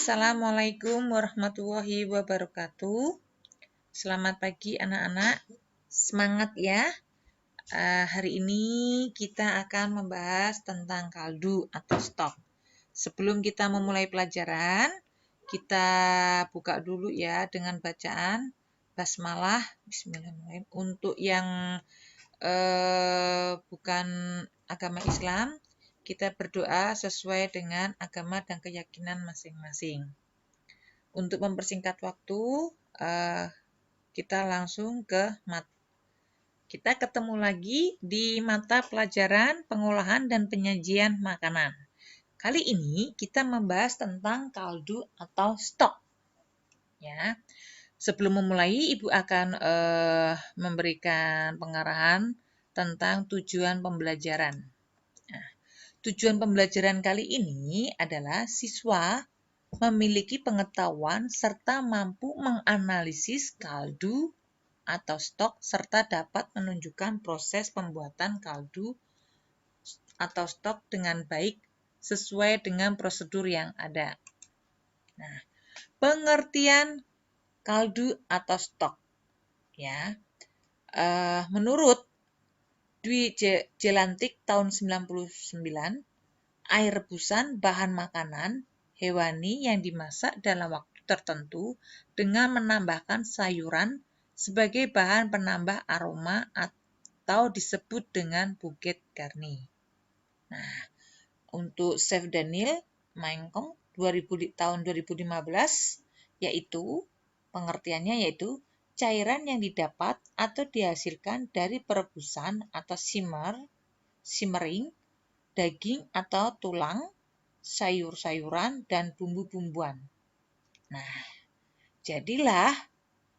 Assalamualaikum warahmatullahi wabarakatuh. Selamat pagi anak-anak. Semangat ya. Hari ini kita akan membahas tentang kaldu atau stok. Sebelum kita memulai pelajaran, kita buka dulu ya dengan bacaan basmalah. Bismillahirrahmanirrahim. Untuk yang bukan agama Islam, kita berdoa sesuai dengan agama dan keyakinan masing-masing. Untuk mempersingkat waktu, kita langsung ke kita ketemu lagi di mata pelajaran pengolahan dan penyajian makanan. Kali ini kita membahas tentang kaldu atau stok. Ya. Sebelum memulai, Ibu akan memberikan pengarahan tentang tujuan pembelajaran. Nah, tujuan pembelajaran kali ini adalah siswa memiliki pengetahuan serta mampu menganalisis kaldu atau stok serta dapat menunjukkan proses pembuatan kaldu atau stok dengan baik sesuai dengan prosedur yang ada. Nah, pengertian kaldu atau stok ya. Menurut Dwi Jelantik tahun 99, air rebusan bahan makanan hewani yang dimasak dalam waktu tertentu dengan menambahkan sayuran sebagai bahan penambah aroma atau disebut dengan buget garni. Nah, untuk Chef Daniel Mangkong tahun 2015 yaitu pengertiannya yaitu cairan yang didapat atau dihasilkan dari perebusan atau simmering daging atau tulang, sayur-sayuran, dan bumbu-bumbuan. Nah, jadilah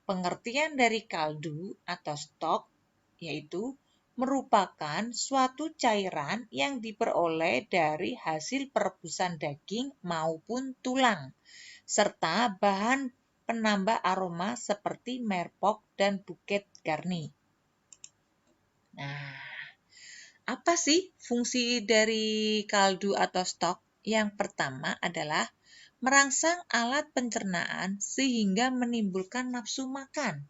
pengertian dari kaldu atau stok, yaitu merupakan suatu cairan yang diperoleh dari hasil perebusan daging maupun tulang, serta bahan penambah aroma seperti merpok dan buget garni. Nah, apa sih fungsi dari kaldu atau stok? Yang pertama adalah merangsang alat pencernaan sehingga menimbulkan nafsu makan.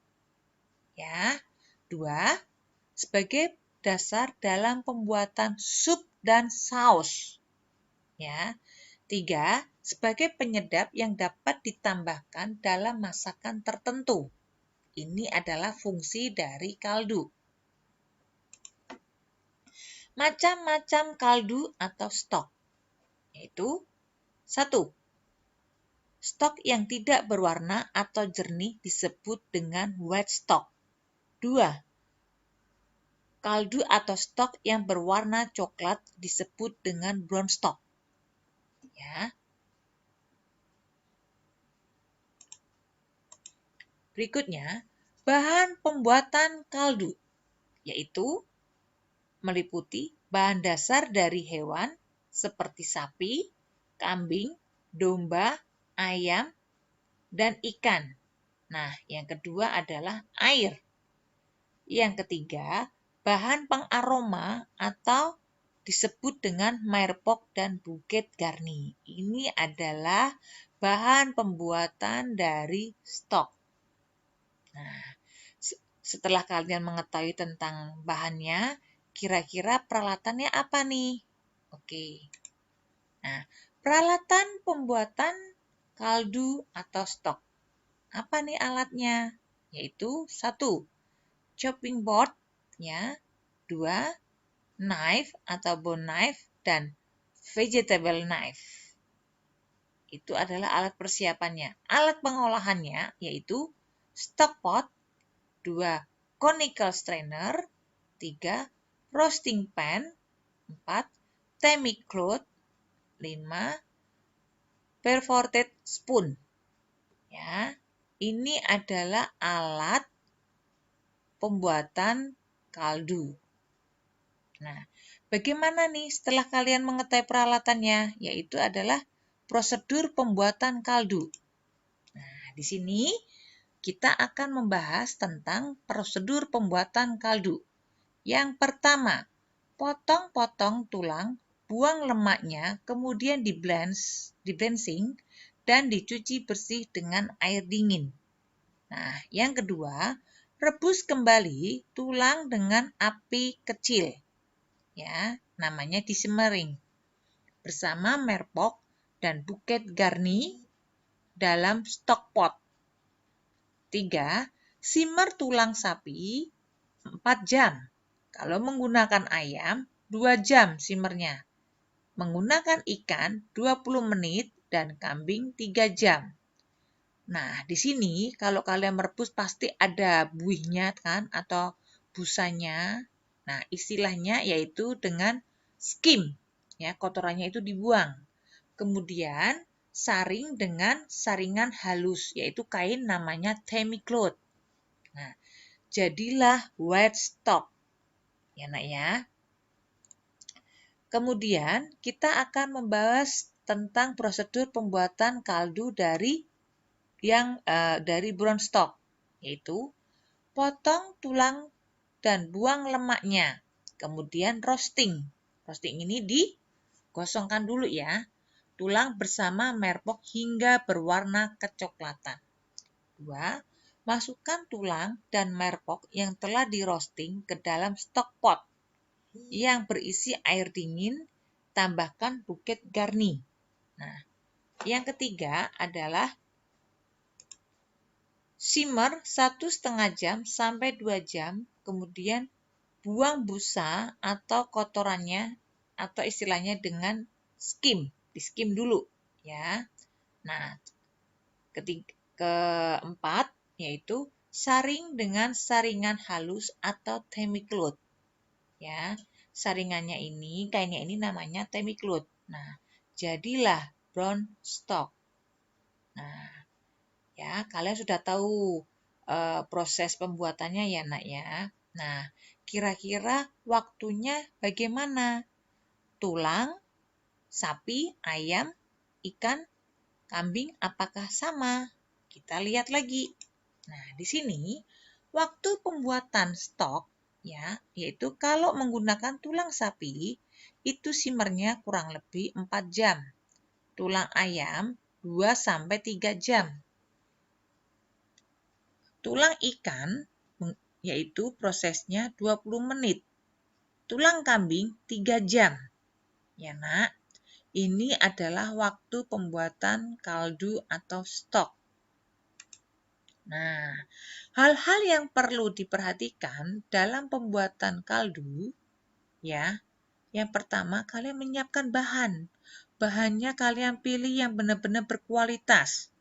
Ya. 2. Sebagai dasar dalam pembuatan sup dan saus. Ya. 3. Sebagai penyedap yang dapat ditambahkan dalam masakan tertentu. Ini adalah fungsi dari kaldu. Macam-macam kaldu atau stok, yaitu 1. Stok yang tidak berwarna atau jernih disebut dengan white stock. 2. Kaldu atau stok yang berwarna coklat disebut dengan brown stock. Ya. Berikutnya, bahan pembuatan kaldu, yaitu meliputi bahan dasar dari hewan seperti sapi, kambing, domba, ayam, dan ikan. Nah, yang kedua adalah air. Yang ketiga, bahan pengaroma atau disebut dengan merpok dan buget garni. Ini adalah bahan pembuatan dari stok. Nah, setelah kalian mengetahui tentang bahannya, kira-kira peralatannya apa nih? Oke. Nah, peralatan pembuatan kaldu atau stok. Apa nih alatnya? Yaitu 1. Chopping board, ya. 2. Knife atau bone knife dan vegetable knife. Itu adalah alat persiapannya. Alat pengolahannya yaitu stock pot, 2. Conical strainer, 3. Roasting pan, 4. Tammy-cloth, 5. Perforated spoon. Ya, ini adalah alat pembuatan kaldu. Nah, bagaimana nih setelah kalian mengetahui peralatannya? Yaitu adalah prosedur pembuatan kaldu. Nah, di sini kita akan membahas tentang prosedur pembuatan kaldu. Yang pertama, potong-potong tulang, buang lemaknya, kemudian di blanching dan dicuci bersih dengan air dingin. Nah, yang kedua, rebus kembali tulang dengan api kecil. Ya, namanya disimmering. Bersama merpok dan buket garni dalam stock pot. 3. Simmer tulang sapi 4 jam. Kalau menggunakan ayam, 2 jam simmernya. Menggunakan ikan 20 menit dan kambing 3 jam. Nah, di sini kalau kalian merebus pasti ada buihnya kan atau busanya. Nah, istilahnya yaitu dengan skim. Ya, kotorannya itu dibuang. Kemudian saring dengan saringan halus, yaitu kain namanya tammy-cloth. Nah, jadilah white stock. Ya, Nak ya. Kemudian kita akan membahas tentang prosedur pembuatan kaldu dari brown stock, yaitu potong tulang dan buang lemaknya. Kemudian roasting. Roasting ini digosongkan dulu ya. Tulang bersama merpok hingga berwarna kecoklatan. 2. Masukkan tulang dan merpok yang telah di roasting ke dalam stock pot yang berisi air dingin, tambahkan buket garni. Nah, yang ketiga adalah simmer 1,5 jam sampai 2 jam, kemudian buang busa atau kotorannya atau istilahnya dengan skim. Di-skim dulu ya. Nah, keempat yaitu saring dengan saringan halus atau tammy-cloth. Ya, saringannya ini, kainnya ini namanya tammy-cloth. Nah, jadilah brown stock. Nah, ya, kalian sudah tahu proses pembuatannya ya, Nak ya. Nah, kira-kira waktunya bagaimana? Tulang, sapi, ayam, ikan, kambing, apakah sama? Kita lihat lagi. Nah, di sini waktu pembuatan stok ya, yaitu kalau menggunakan tulang sapi itu simmernya kurang lebih 4 jam. Tulang ayam 2 sampai 3 jam. Tulang ikan yaitu prosesnya 20 menit. Tulang kambing 3 jam. Ya, Nak. Ini adalah waktu pembuatan kaldu atau stok. Nah, hal-hal yang perlu diperhatikan dalam pembuatan kaldu, ya. Yang pertama, kalian menyiapkan bahan. Bahannya kalian pilih yang benar-benar berkualitas.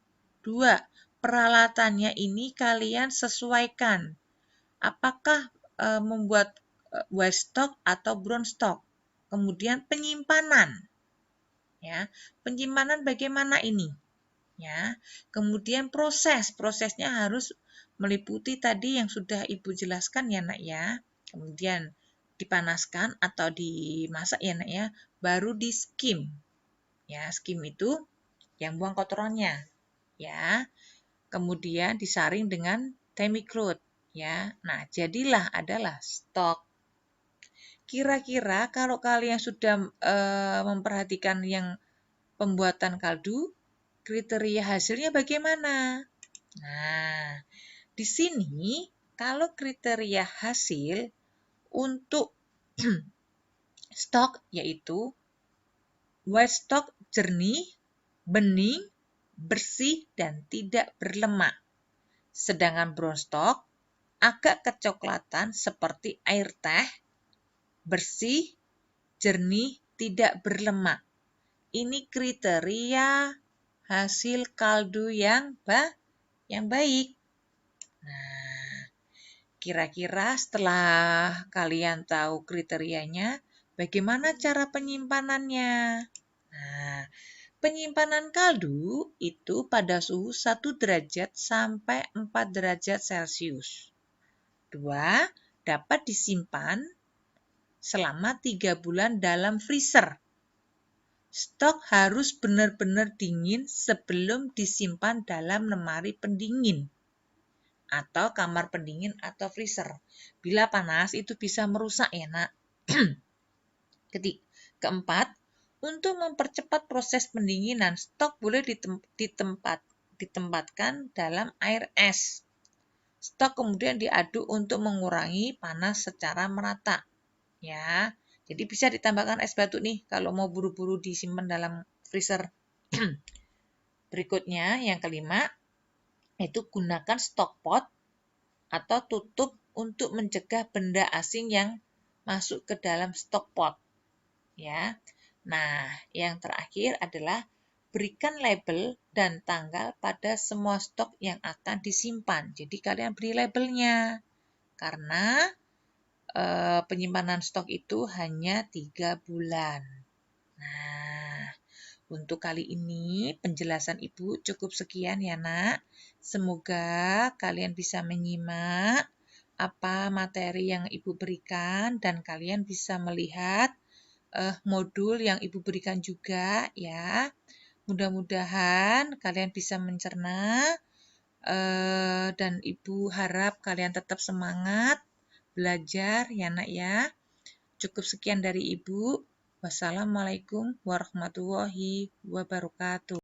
2. Peralatannya ini kalian sesuaikan. Apakah membuat white stock atau brown stock? Kemudian penyimpanan. Ya, penyimpanan bagaimana ini? Ya, kemudian prosesnya harus meliputi tadi yang sudah Ibu jelaskan ya, Nak ya. Kemudian dipanaskan atau dimasak ya, Nak ya, baru di skim. Ya, skim itu yang buang kotorannya. Ya. Kemudian disaring dengan tammy-cloth ya. Nah, jadilah adalah stok. Kira-kira kalau kalian sudah memperhatikan yang pembuatan kaldu, kriteria hasilnya bagaimana? Nah, di sini kalau kriteria hasil untuk stok yaitu white stock jernih, bening, bersih, dan tidak berlemak. Sedangkan brown stock agak kecoklatan seperti air teh, bersih, jernih, tidak berlemak. Ini kriteria hasil kaldu yang baik. Nah, kira-kira setelah kalian tahu kriterianya, bagaimana cara penyimpanannya? Nah, penyimpanan kaldu itu pada suhu 1 derajat sampai 4 derajat Celcius. 2. Dapat disimpan selama 3 bulan dalam freezer. Stok harus benar-benar dingin sebelum disimpan dalam lemari pendingin atau kamar pendingin atau freezer. Bila panas itu bisa merusak ya, Nak. Keempat, Untuk mempercepat proses pendinginan, stok boleh ditempatkan dalam air es. Stok kemudian diaduk untuk mengurangi panas secara merata. Ya, jadi bisa ditambahkan es batu nih kalau mau buru-buru disimpan dalam freezer. Berikutnya, yang kelima, itu gunakan stok pot atau tutup untuk mencegah benda asing yang masuk ke dalam stok pot. Ya. Nah, yang terakhir adalah berikan label dan tanggal pada semua stok yang akan disimpan. Jadi kalian beri labelnya. Karena penyimpanan stok itu hanya 3 bulan. Nah, untuk kali ini penjelasan Ibu cukup sekian ya nak. Semoga kalian bisa menyimak apa materi yang Ibu berikan dan kalian bisa melihat modul yang Ibu berikan juga ya. Mudah-mudahan kalian bisa mencerna dan Ibu harap kalian tetap semangat belajar ya nak ya. Cukup sekian dari Ibu. Wassalamualaikum warahmatullahi wabarakatuh.